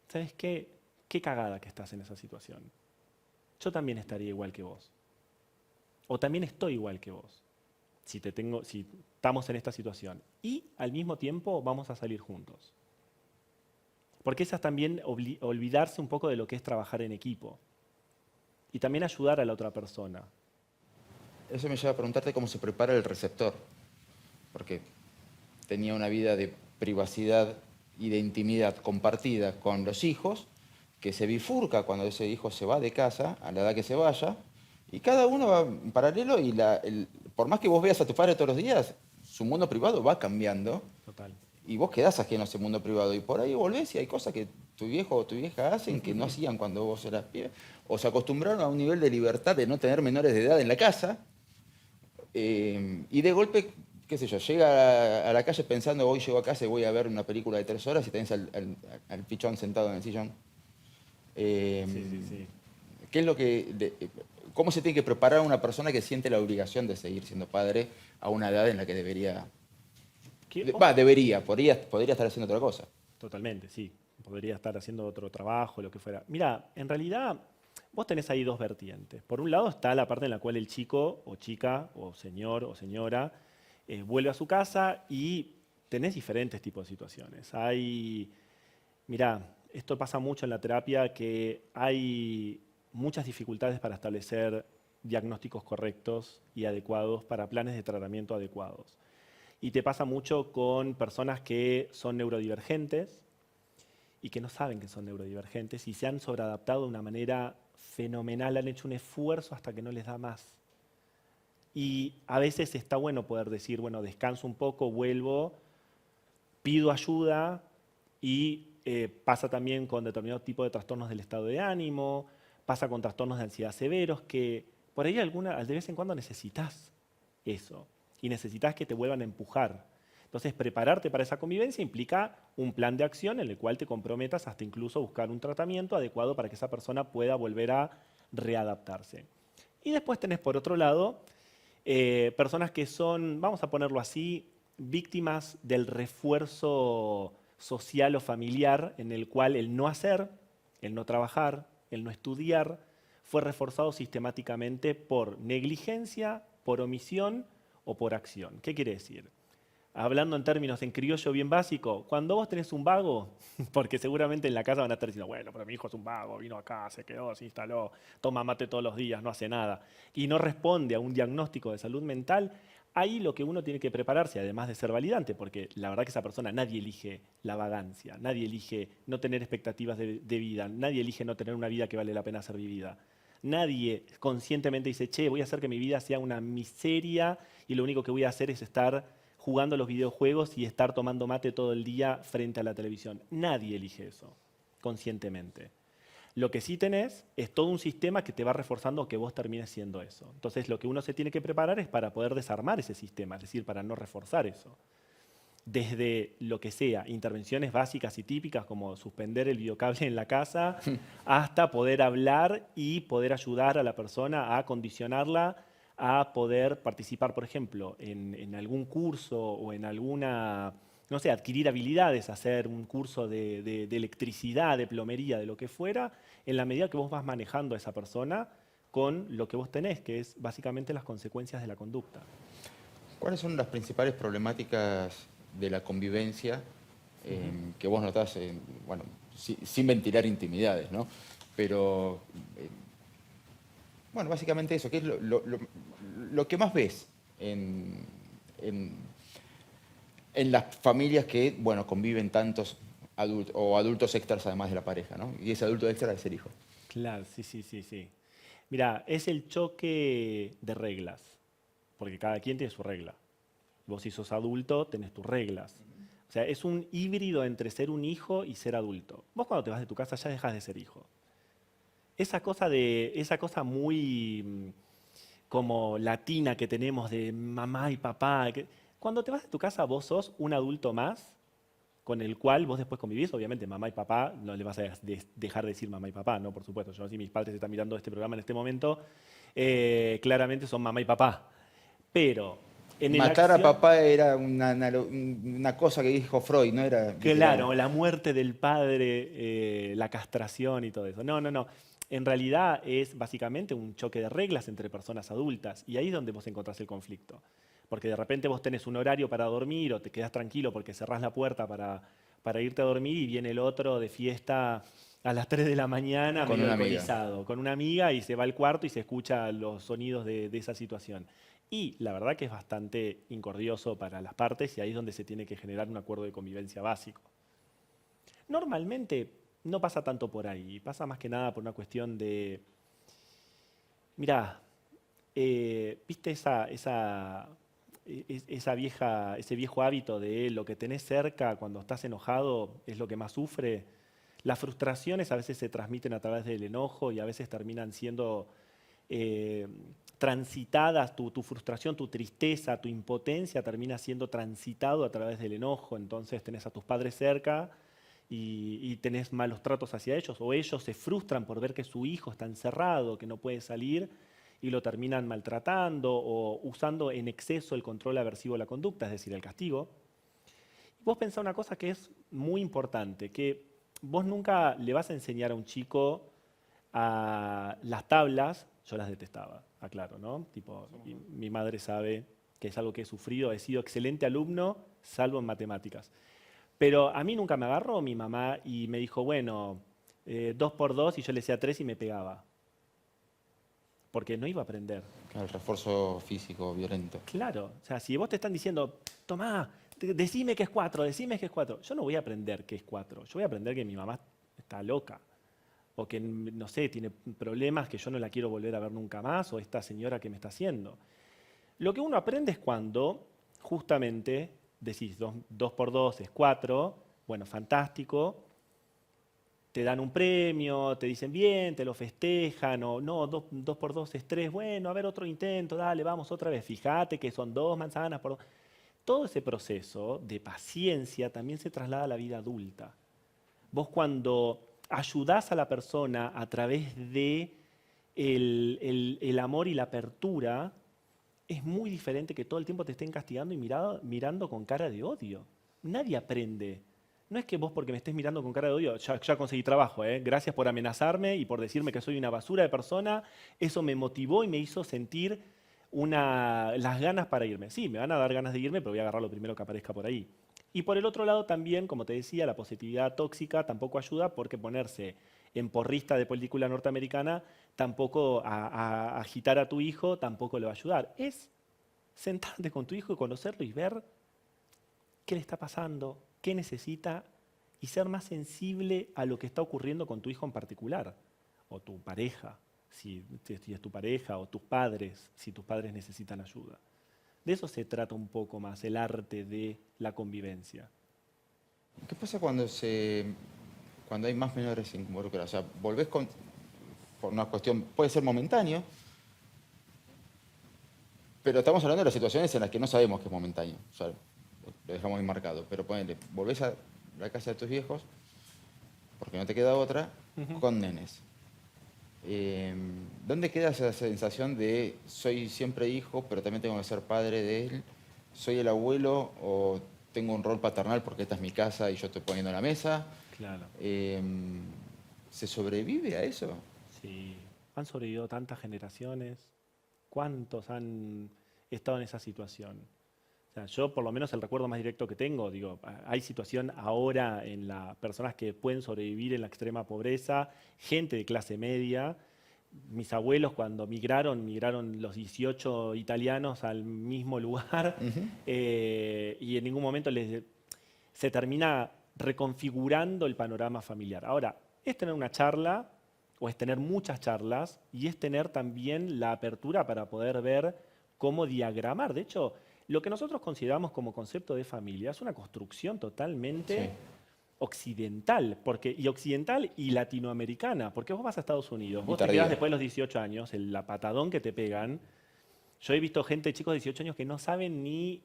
¿Sabes qué? Qué cagada que estás en esa situación. Yo también estaría igual que vos. O también estoy igual que vos. Si estamos en esta situación. Y al mismo tiempo vamos a salir juntos. Porque esa es también olvidarse un poco de lo que es trabajar en equipo. Y también ayudar a la otra persona. Eso me lleva a preguntarte cómo se prepara el receptor. Porque tenía una vida de privacidad y de intimidad compartida con los hijos, que se bifurca cuando ese hijo se va de casa, a la edad que se vaya, y cada uno va en paralelo y por más que vos veas a tu padre todos los días, su mundo privado va cambiando. Total. Y vos quedás ajeno a ese mundo privado y por ahí volvés y hay cosas que tu viejo o tu vieja hacen que no hacían cuando vos eras pibe. O se acostumbraron a un nivel de libertad de no tener menores de edad en la casa y de golpe, qué sé yo, llega a la calle pensando hoy llego a casa y voy a ver una película de 3 horas y tenés al pichón sentado en el sillón. Sí. ¿Qué es lo cómo se tiene que preparar una persona que siente la obligación de seguir siendo padre a una edad en la que debería Podría estar haciendo otra cosa. Totalmente, sí. Podría estar haciendo otro trabajo, lo que fuera. Mira, en realidad vos tenés ahí dos vertientes. Por un lado está la parte en la cual el chico o chica o señor o señora vuelve a su casa y tenés diferentes tipos de situaciones. Mira, esto pasa mucho en la terapia, que hay muchas dificultades para establecer diagnósticos correctos y adecuados para planes de tratamiento adecuados. Y te pasa mucho con personas que son neurodivergentes y que no saben que son neurodivergentes y se han sobreadaptado de una manera fenomenal, han hecho un esfuerzo hasta que no les da más. Y a veces está bueno poder decir, bueno, descanso un poco, vuelvo, pido ayuda y pasa también con determinado tipo de trastornos del estado de ánimo, pasa con trastornos de ansiedad severos, que por ahí de vez en cuando necesitas eso y necesitas que te vuelvan a empujar. Entonces, prepararte para esa convivencia implica un plan de acción en el cual te comprometas hasta incluso buscar un tratamiento adecuado para que esa persona pueda volver a readaptarse. Y después tenés, por otro lado, personas que son, vamos a ponerlo así, víctimas del refuerzo social o familiar en el cual el no hacer, el no trabajar, el no estudiar, fue reforzado sistemáticamente por negligencia, por omisión o por acción. ¿Qué quiere decir? Hablando en términos en criollo bien básico, cuando vos tenés un vago, porque seguramente en la casa van a estar diciendo, bueno, pero mi hijo es un vago, vino acá, se quedó, se instaló, toma mate todos los días, no hace nada, y no responde a un diagnóstico de salud mental, ahí lo que uno tiene que prepararse, además de ser validante, porque la verdad que esa persona, nadie elige la vagancia, nadie elige no tener expectativas de vida, nadie elige no tener una vida que vale la pena ser vivida. Nadie conscientemente dice, che, voy a hacer que mi vida sea una miseria y lo único que voy a hacer es estar jugando a los videojuegos y estar tomando mate todo el día frente a la televisión. Nadie elige eso, conscientemente. Lo que sí tenés es todo un sistema que te va reforzando que vos termines siendo eso. Entonces, lo que uno se tiene que preparar es para poder desarmar ese sistema, es decir, para no reforzar eso. Desde lo que sea, intervenciones básicas y típicas como suspender el videocable en la casa, hasta poder hablar y poder ayudar a la persona a condicionarla a poder participar, por ejemplo, en algún curso o en alguna, no sé, adquirir habilidades, hacer un curso de electricidad, de plomería, de lo que fuera, en la medida que vos vas manejando a esa persona con lo que vos tenés, que es básicamente las consecuencias de la conducta. ¿Cuáles son las principales problemáticas de la convivencia que vos notás, bueno, sin ventilar intimidades, ¿no? Pero, bueno, básicamente eso, ¿qué es lo que más ves en las familias que, bueno, conviven tantos adultos extras además de la pareja, ¿no? Y ese adulto extra es el hijo. Claro, sí. Mira, es el choque de reglas, porque cada quien tiene su regla. Vos si sos adulto tenés tus reglas. O sea, es un híbrido entre ser un hijo y ser adulto. Vos cuando te vas de tu casa ya dejas de ser hijo. Esa cosa muy como latina que tenemos de mamá y papá. Cuando te vas de tu casa vos sos un adulto más con el cual vos después convivís. Obviamente mamá y papá, no le vas a dejar de decir mamá y papá, no, por supuesto. Yo, si mis padres están mirando este programa en este momento, claramente son mamá y papá. Pero matar a papá era una cosa que dijo Freud, ¿no? Era claro, la muerte del padre, la castración y todo eso. No. En realidad es básicamente un choque de reglas entre personas adultas y ahí es donde vos encontrás el conflicto. Porque de repente vos tenés un horario para dormir o te quedás tranquilo porque cerrás la puerta para irte a dormir y viene el otro de fiesta a las 3 de la mañana medio alcoholizado, con una amiga, y se va al cuarto y se escucha los sonidos de esa situación. Y la verdad que es bastante incordioso para las partes y ahí es donde se tiene que generar un acuerdo de convivencia básico. Normalmente no pasa tanto por ahí, pasa más que nada por una cuestión de... Mirá, ¿viste ese viejo hábito de lo que tenés cerca cuando estás enojado es lo que más sufre? Las frustraciones a veces se transmiten a través del enojo y a veces terminan siendo transitadas, tu frustración, tu tristeza, tu impotencia termina siendo transitado a través del enojo. Entonces tenés a tus padres cerca y tenés malos tratos hacia ellos, o ellos se frustran por ver que su hijo está encerrado, que no puede salir, y lo terminan maltratando o usando en exceso el control aversivo de la conducta, es decir, el castigo. Vos pensá una cosa que es muy importante, que vos nunca le vas a enseñar a un chico a las tablas, yo las detestaba, aclaro, ¿no? Tipo, mi madre sabe que es algo que he sufrido, he sido excelente alumno, salvo en matemáticas. Pero a mí nunca me agarró mi mamá y me dijo, bueno, 2 por 2 y yo le decía 3 y me pegaba. Porque no iba a aprender. Claro, el refuerzo físico violento. Claro, o sea, si vos te están diciendo, tomá, decime que es 4, decime que es 4, yo no voy a aprender que es 4, yo voy a aprender que mi mamá está loca, o que, no sé, tiene problemas que yo no la quiero volver a ver nunca más, o esta señora que me está haciendo. Lo que uno aprende es cuando, justamente, decís 2 por 2 es 4, bueno, fantástico, te dan un premio, te dicen bien, te lo festejan, o no, 2 por 2 es 3, bueno, a ver otro intento, dale, vamos otra vez, fíjate que son 2 manzanas por 2. Todo ese proceso de paciencia también se traslada a la vida adulta. Vos cuando ayudás a la persona a través de el amor y la apertura, es muy diferente que todo el tiempo te estén castigando y mirando con cara de odio. Nadie aprende. No es que vos porque me estés mirando con cara de odio, ya conseguí trabajo, gracias por amenazarme y por decirme que soy una basura de persona, eso me motivó y me hizo sentir las ganas para irme. Sí, me van a dar ganas de irme, pero voy a agarrar lo primero que aparezca por ahí. Y por el otro lado también, como te decía, la positividad tóxica tampoco ayuda porque ponerse en porrista de película norteamericana, tampoco a agitar a tu hijo, tampoco le va a ayudar. Es sentarte con tu hijo y conocerlo y ver qué le está pasando, qué necesita y ser más sensible a lo que está ocurriendo con tu hijo en particular, o tu pareja, si es tu pareja, o tus padres, si tus padres necesitan ayuda. De eso se trata un poco más, el arte de la convivencia. ¿Qué pasa cuando hay más menores involucrados? O sea, volvés por una cuestión, puede ser momentáneo, pero estamos hablando de las situaciones en las que no sabemos que es momentáneo. O sea, lo dejamos bien marcado. Pero ponele, volvés a la casa de tus viejos, porque no te queda otra, con nenes. ¿Dónde queda esa sensación de soy siempre hijo, pero también tengo que ser padre de él? ¿Soy el abuelo o tengo un rol paternal porque esta es mi casa y yo estoy poniendo la mesa? Claro. ¿Se sobrevive a eso? Sí, han sobrevivido tantas generaciones. ¿Cuántos han estado en esa situación? O sea, yo por lo menos el recuerdo más directo que tengo, digo, hay situación ahora en las personas que pueden sobrevivir en la extrema pobreza, gente de clase media. Mis abuelos cuando migraron los 18 italianos al mismo lugar y en ningún momento se termina reconfigurando el panorama familiar. Ahora, es tener una charla o es tener muchas charlas y es tener también la apertura para poder ver cómo diagramar. De hecho, lo que nosotros consideramos como concepto de familia es una construcción totalmente occidental, occidental y latinoamericana, porque vos vas a Estados Unidos, vos te quedás después de los 18 años, el patadón que te pegan. Yo he visto gente, chicos de 18 años, que no saben ni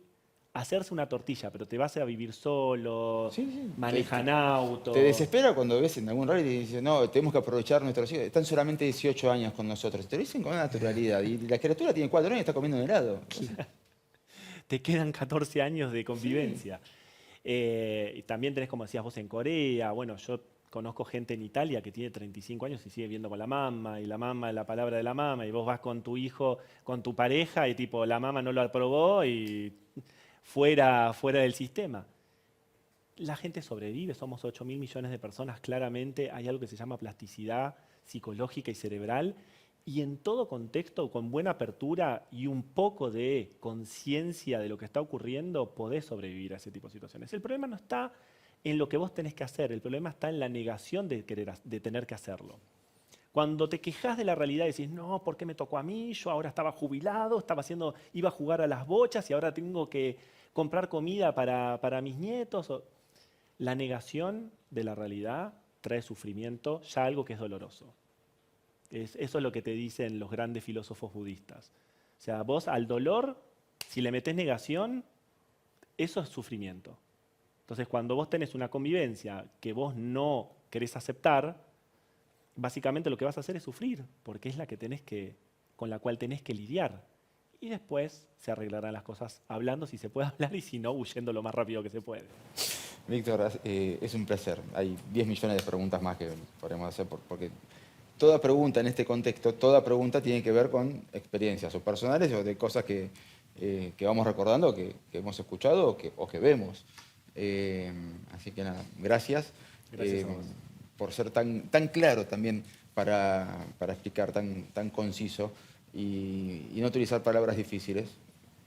hacerse una tortilla, pero te vas a vivir solo, manejan auto. Te desespera cuando ves en algún rally y te dicen, no, tenemos que aprovechar nuestros hijos. Están solamente 18 años con nosotros. Te lo dicen con una naturalidad. Y la criatura tiene 4 años y está comiendo un helado. Te quedan 14 años de convivencia. Y también tenés, como decías vos, en Corea. Bueno, yo conozco gente en Italia que tiene 35 años y sigue viviendo con la mamá, y la mamá es la palabra de la mamá, y vos vas con tu hijo, con tu pareja, y tipo, la mamá no lo aprobó y fuera del sistema. La gente sobrevive, somos 8.000 millones de personas, claramente hay algo que se llama plasticidad psicológica y cerebral, y en todo contexto, con buena apertura y un poco de conciencia de lo que está ocurriendo, podés sobrevivir a ese tipo de situaciones. El problema no está en lo que vos tenés que hacer, el problema está en la negación de tener que hacerlo. Cuando te quejas de la realidad y decís, no, ¿por qué me tocó a mí? Yo ahora estaba jubilado, iba a jugar a las bochas y ahora tengo que comprar comida para mis nietos. La negación de la realidad trae sufrimiento, ya algo que es doloroso. Eso es lo que te dicen los grandes filósofos budistas. O sea, vos al dolor, si le metés negación, eso es sufrimiento. Entonces, cuando vos tenés una convivencia que vos no querés aceptar, básicamente lo que vas a hacer es sufrir, porque es la que con la cual tenés que lidiar. y después se arreglarán las cosas hablando, si se puede hablar, y si no, huyendo lo más rápido que se puede. Víctor, es un placer. Hay 10 millones de preguntas más que podemos hacer, porque toda pregunta en este contexto, toda pregunta tiene que ver con experiencias o personales o de cosas que vamos recordando, que hemos escuchado o que vemos. Así que nada, gracias, Gracias a vos. por ser tan claro también para explicar, tan conciso y no utilizar palabras difíciles,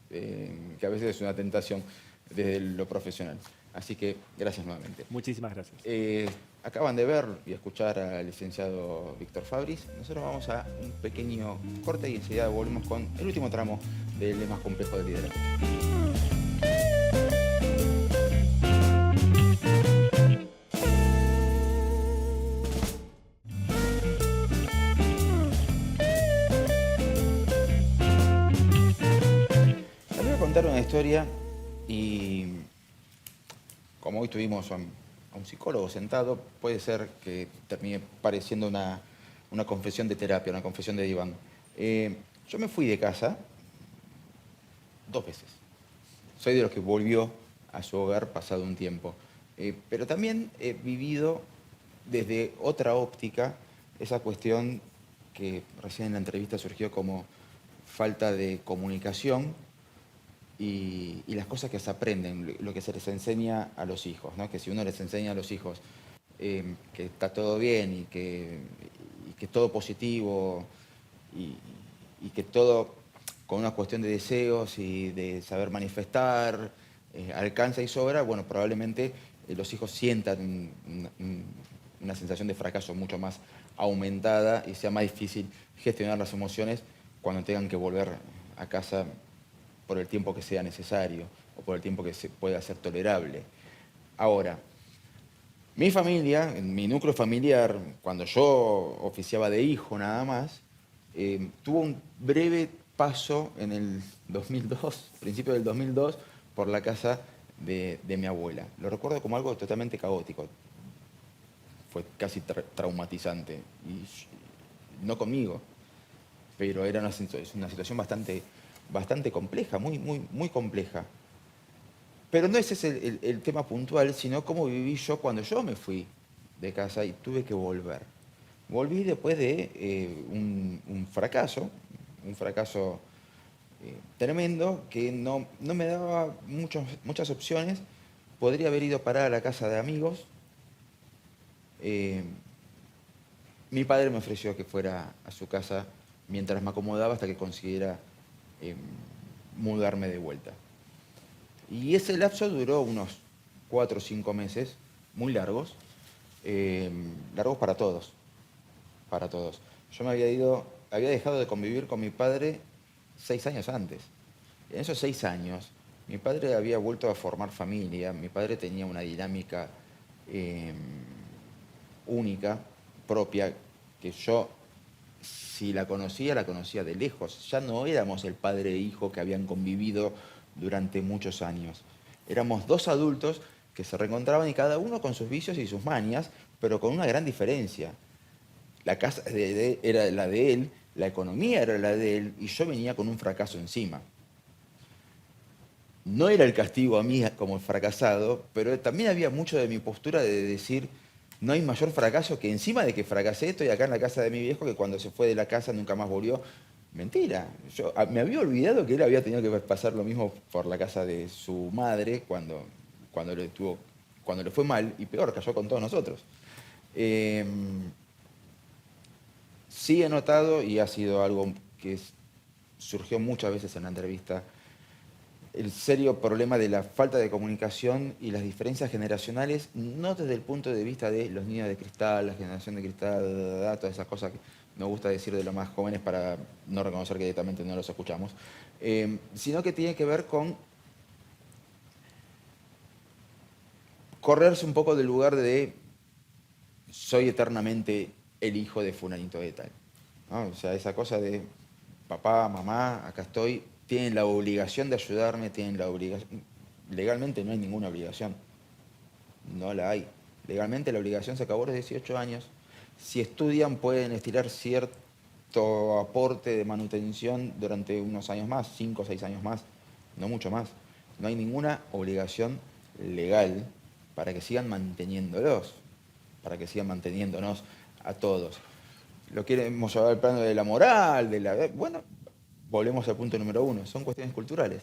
que a veces es una tentación desde lo profesional. Así que gracias nuevamente. Muchísimas gracias. Acaban de ver y escuchar al licenciado Víctor Fabris. Nosotros vamos a un pequeño corte y enseguida volvemos con el último tramo del más complejo del liderazgo. Les voy a contar una historia y como hoy tuvimos a un psicólogo sentado, puede ser que termine pareciendo una confesión de terapia, una confesión de diván. Yo me fui de casa 2 veces. Soy de los que volvió a su hogar pasado un tiempo. Pero también he vivido desde otra óptica esa cuestión que recién en la entrevista surgió como falta de comunicación y las cosas que se aprenden, lo que se les enseña a los hijos, ¿no? Que si uno les enseña a los hijos que está todo bien y que es todo positivo y que todo con una cuestión de deseos y de saber manifestar alcanza y sobra, bueno, probablemente los hijos sientan una sensación de fracaso mucho más aumentada y sea más difícil gestionar las emociones cuando tengan que volver a casa por el tiempo que sea necesario o por el tiempo que se pueda ser tolerable. Ahora, mi familia, mi núcleo familiar, cuando yo oficiaba de hijo nada más, tuvo un breve paso en el 2002, principio del 2002, por la casa de mi abuela. Lo recuerdo como algo totalmente caótico. Fue casi traumatizante. Y no conmigo, pero era una situación bastante compleja, muy compleja. Pero no ese es el tema puntual, sino cómo viví yo cuando yo me fui de casa y tuve que volver. Volví después de un fracaso tremendo que no me daba muchas opciones. Podría haber ido a parar a la casa de amigos. Mi padre me ofreció que fuera a su casa mientras me acomodaba hasta que consiguiera mudarme de vuelta. Y ese lapso duró unos 4 o 5 meses, muy largos, largos para todos. Yo había dejado de convivir con mi padre 6 años antes. En esos 6 años, mi padre había vuelto a formar familia, mi padre tenía una dinámica única, propia, que yo, si la conocía de lejos. Ya no éramos el padre e hijo que habían convivido durante muchos años. Éramos 2 adultos que se reencontraban y cada uno con sus vicios y sus mañas, pero con una gran diferencia. La casa era la de él, la economía era la de él y yo venía con un fracaso encima. No era el castigo a mí como fracasado, pero también había mucho de mi postura de decir, no hay mayor fracaso que encima de que fracasé, estoy acá en la casa de mi viejo que cuando se fue de la casa nunca más volvió. Mentira, yo me había olvidado que él había tenido que pasar lo mismo por la casa de su madre cuando le fue mal y peor, cayó con todos nosotros. Sí he notado, y ha sido algo que surgió muchas veces en la entrevista, el serio problema de la falta de comunicación y las diferencias generacionales, no desde el punto de vista de los niños de cristal, la generación de cristal, todas esas cosas que me gusta decir de los más jóvenes para no reconocer que directamente no los escuchamos, sino que tiene que ver con correrse un poco del lugar de soy eternamente el hijo de fulanito de tal, ¿no? O sea, esa cosa de papá, mamá, acá estoy, tienen la obligación de ayudarme, legalmente no hay ninguna obligación, no la hay. Legalmente la obligación se acabó a los 18 años. Si estudian pueden estirar cierto aporte de manutención durante unos años más, 5 o 6 años más, no mucho más. No hay ninguna obligación legal para que sigan manteniéndolos, para que sigan manteniéndonos a todos. Lo queremos llevar al plano de la moral, bueno, volvemos al punto número 1, son cuestiones culturales,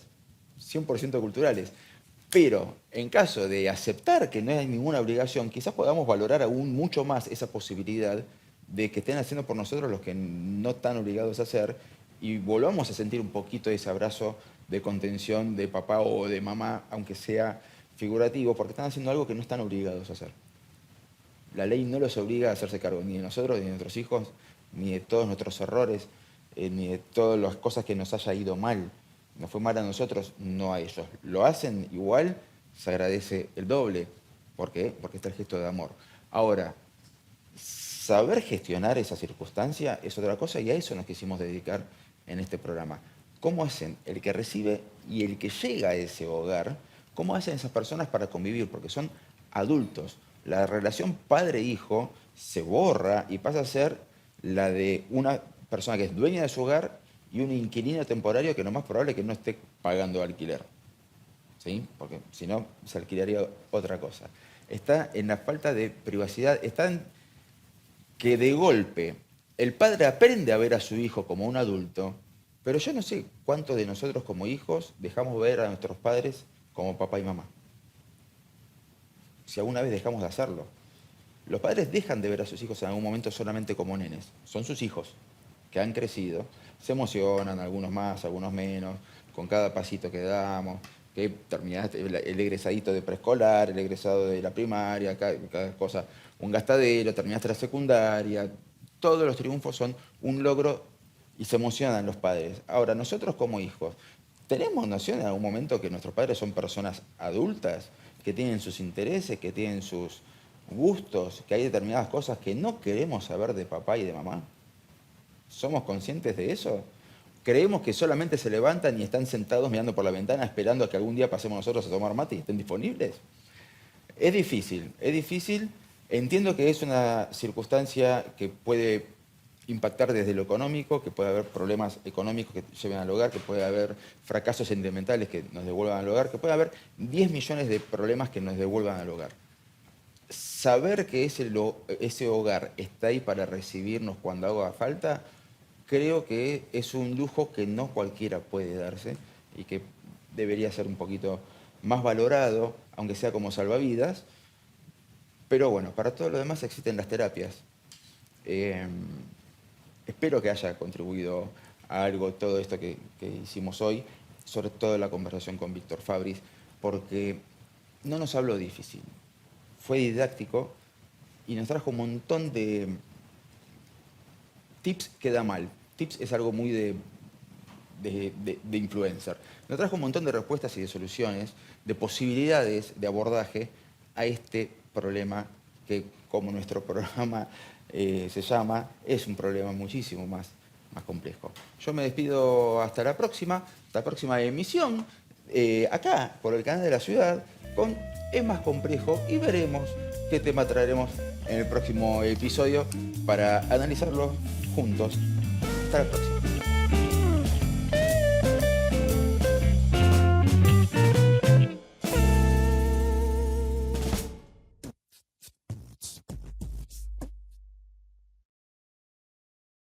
100% culturales. Pero en caso de aceptar que no hay ninguna obligación, quizás podamos valorar aún mucho más esa posibilidad de que estén haciendo por nosotros los que no están obligados a hacer y volvamos a sentir un poquito ese abrazo de contención de papá o de mamá, aunque sea figurativo, porque están haciendo algo que no están obligados a hacer. La ley no los obliga a hacerse cargo ni de nosotros, ni de nuestros hijos, ni de todos nuestros errores, ni de todas las cosas que nos haya ido mal. Nos fue mal a nosotros, no a ellos. Lo hacen igual, se agradece el doble. ¿Por qué? Porque está el gesto de amor. Ahora, saber gestionar esa circunstancia es otra cosa y a eso nos quisimos dedicar en este programa. ¿Cómo hacen el que recibe y el que llega a ese hogar? ¿Cómo hacen esas personas para convivir? Porque son adultos. La relación padre-hijo se borra y pasa a ser la de una persona que es dueña de su hogar y un inquilino temporario que lo más probable es que no esté pagando alquiler. ¿Sí? Porque si no, se alquilaría otra cosa. Está en la falta de privacidad, está en que de golpe el padre aprende a ver a su hijo como un adulto, pero yo no sé cuántos de nosotros como hijos dejamos ver a nuestros padres como papá y mamá. Si alguna vez dejamos de hacerlo. Los padres dejan de ver a sus hijos en algún momento solamente como nenes. Son sus hijos, que han crecido. Se emocionan, algunos más, algunos menos, con cada pasito que damos, que terminaste el egresadito de preescolar, el egresado de la primaria, cada cosa, un gastadero, terminaste la secundaria. Todos los triunfos son un logro y se emocionan los padres. Ahora, nosotros como hijos, ¿tenemos noción en algún momento que nuestros padres son personas adultas, que tienen sus intereses, que tienen sus gustos, que hay determinadas cosas que no queremos saber de papá y de mamá? ¿Somos conscientes de eso? ¿Creemos que solamente se levantan y están sentados mirando por la ventana esperando a que algún día pasemos nosotros a tomar mate y estén disponibles? Es difícil, es difícil. Entiendo que es una circunstancia que puede impactar desde lo económico, que puede haber problemas económicos que lleven al hogar, que puede haber fracasos sentimentales que nos devuelvan al hogar, que puede haber 10 millones de problemas que nos devuelvan al hogar. Saber que ese hogar está ahí para recibirnos cuando haga falta, creo que es un lujo que no cualquiera puede darse y que debería ser un poquito más valorado, aunque sea como salvavidas. Pero bueno, para todo lo demás existen las terapias. Espero que haya contribuido a algo todo esto que hicimos hoy, sobre todo la conversación con Víctor Fabris, porque no nos habló difícil. Fue didáctico y nos trajo un montón de tips que da mal. Tips es algo muy de influencer. Nos trajo un montón de respuestas y de soluciones, de posibilidades de abordaje a este problema que, como nuestro programa se llama, es un problema muchísimo más complejo. Yo me despido hasta la próxima emisión, acá por el canal de la ciudad, con Es Más Complejo, y veremos qué tema traeremos en el próximo episodio para analizarlo juntos. Hasta la próxima.